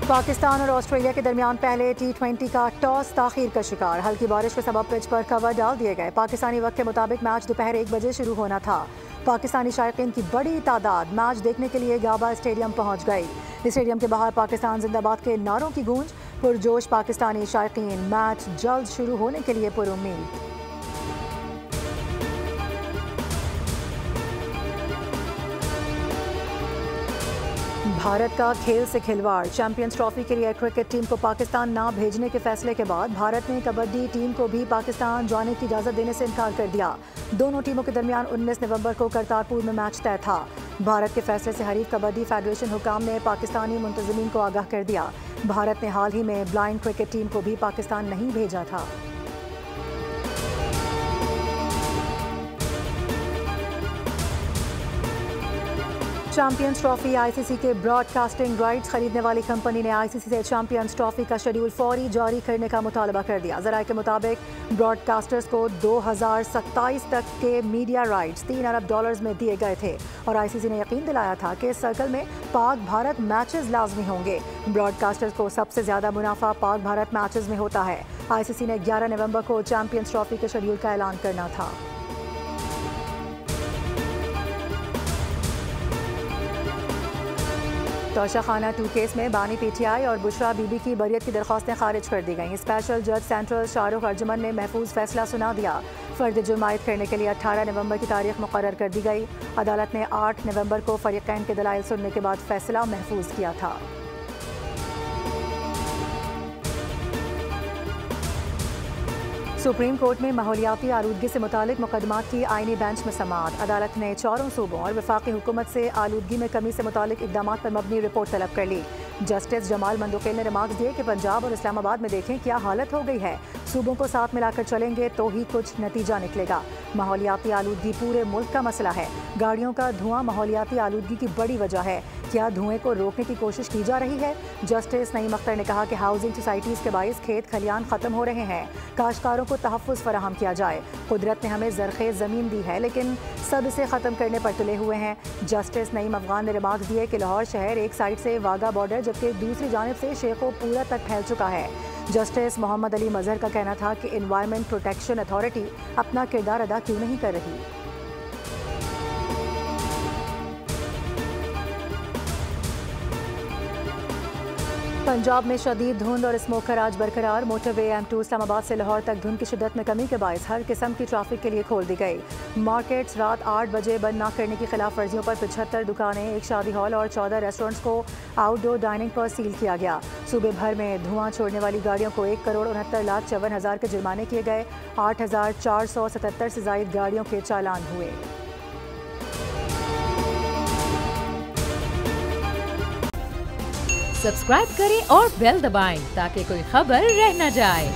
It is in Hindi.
पाकिस्तान और ऑस्ट्रेलिया के दरमियान पहले T20 का टॉस ताखीर का शिकार। हल्की बारिश के सबब पिच पर कवर डाल दिए गए। पाकिस्तानी वक्त के मुताबिक मैच दोपहर 1 बजे शुरू होना था। पाकिस्तानी शायकीन की बड़ी तादाद मैच देखने के लिए गाबा स्टेडियम पहुंच गई। स्टेडियम के बाहर पाकिस्तान जिंदाबाद के नारों की गूंज। पुरजोश पाकिस्तानी शायकीन मैच जल्द शुरू होने के लिए पुरुम्मीद। भारत का खेल से खिलवाड़। चैंपियंस ट्रॉफी के लिए क्रिकेट टीम को पाकिस्तान ना भेजने के फैसले के बाद भारत ने कबड्डी टीम को भी पाकिस्तान जाने की इजाज़त देने से इनकार कर दिया। दोनों टीमों के दरमियान 19 नवंबर को करतारपुर में मैच तय था। भारत के फैसले से हरीफ कबड्डी फेडरेशन हुकाम ने पाकिस्तानी मुंतज़मीन को आगाह कर दिया। भारत ने हाल ही में ब्लाइंड क्रिकेट टीम को भी पाकिस्तान नहीं भेजा था। चैंपियंस ट्रॉफी आईसीसी के ब्रॉडकास्टिंग राइट्स खरीदने वाली कंपनी ने आईसीसी से चैंपियंस ट्रॉफी का शेड्यूल फौरी जारी करने का मुतालबा कर दिया। ज़राए के मुताबिक ब्रॉडकास्टर्स को 2027 तक के मीडिया राइट्स $3 अरब में दिए गए थे और आईसीसी ने यकीन दिलाया था कि इस सर्कल में पाक भारत मैचेस लाजमी होंगे। ब्रॉडकास्टर्स को सबसे ज़्यादा मुनाफा पाक भारत मैचेस में होता है। आईसीसी ने 11 नवंबर को चैंपियंस ट्रॉफी के शेड्यूल का ऐलान करना था। तोशाखाना 2 केस में बानी पीटीआई और बुशरा बीबी की बरियत की दरख्वास्तें खारिज कर दी गईं। स्पेशल जज सेंट्रल शाहरुख अर्जुमन ने महफूज फैसला सुना दिया। फर्द जुर्म आयद करने के लिए 18 नवंबर की तारीख मुकर्रर कर दी गई। अदालत ने 8 नवंबर को फरीकैन के दलाइल सुनने के बाद फैसला महफूज किया था। सुप्रीम कोर्ट में माहौलियाती आलूदगी से मुतालिक मुकदमात की आईनी बेंच में समाअत। अदालत ने 4 सूबों और वफाकी हुकूमत से आलूदगी में कमी से मुतालिक इक़दामात पर मबनी रिपोर्ट तलब कर ली। जस्टिस जमाल मंदोखेल ने रिमार्क्स दिए कि पंजाब और इस्लामाबाद में देखें क्या हालत हो गई है। सूबों को साथ मिलाकर चलेंगे तो ही कुछ नतीजा निकलेगा। माहौलियाती आलूदगी पूरे मुल्क का मसला है। गाड़ियों का धुआं माहौलियाती आलूदगी की बड़ी वजह है। क्या धुएं को रोकने की कोशिश की जा रही है? जस्टिस नईम अख्तर ने कहा कि हाउसिंग सोसाइटीज़ के बाइस खेत खलियान ख़त्म हो रहे हैं। काश्तकारों को तहफ़्फ़ुज़ फराहम किया जाए। कुदरत ने हमें ज़रख़ेज़ ज़मीन दी है लेकिन सब इसे ख़त्म करने पर तुले हुए हैं। जस्टिस नईम अफ़गान ने रिमार्क्स दिए कि लाहौर शहर एक साइड से वाघा बॉर्डर जबकि दूसरी जानिब से शेखोपुरा तक फैल चुका है। जस्टिस मोहम्मद अली मजहर का कहना था कि एनवायरनमेंट प्रोटेक्शन अथॉरिटी अपना किरदार अदा क्यों नहीं कर रही। पंजाब में शदीद धुंध और स्मोक का राज बरकरार। मोटरवे M2 इस्लामाबाद से लाहौर तक धुंध की शिद्दत में कमी के बायस हर किस्म की ट्रैफिक के लिए खोल दी गई। मार्केट्स रात 8 बजे बंद न करने की खिलाफ वर्जियों पर 75 दुकानें, एक शादी हॉल और 14 रेस्टोरेंट्स को आउटडोर डाइनिंग पर सील किया गया। सूबे भर में धुआं छोड़ने वाली गाड़ियों को 1,69,54,000 के जुर्माने किए गए। 8,477 से जायद गाड़ियों के चालान हुए। सब्सक्राइब करें और बेल दबाएं ताकि कोई खबर रह न जाए।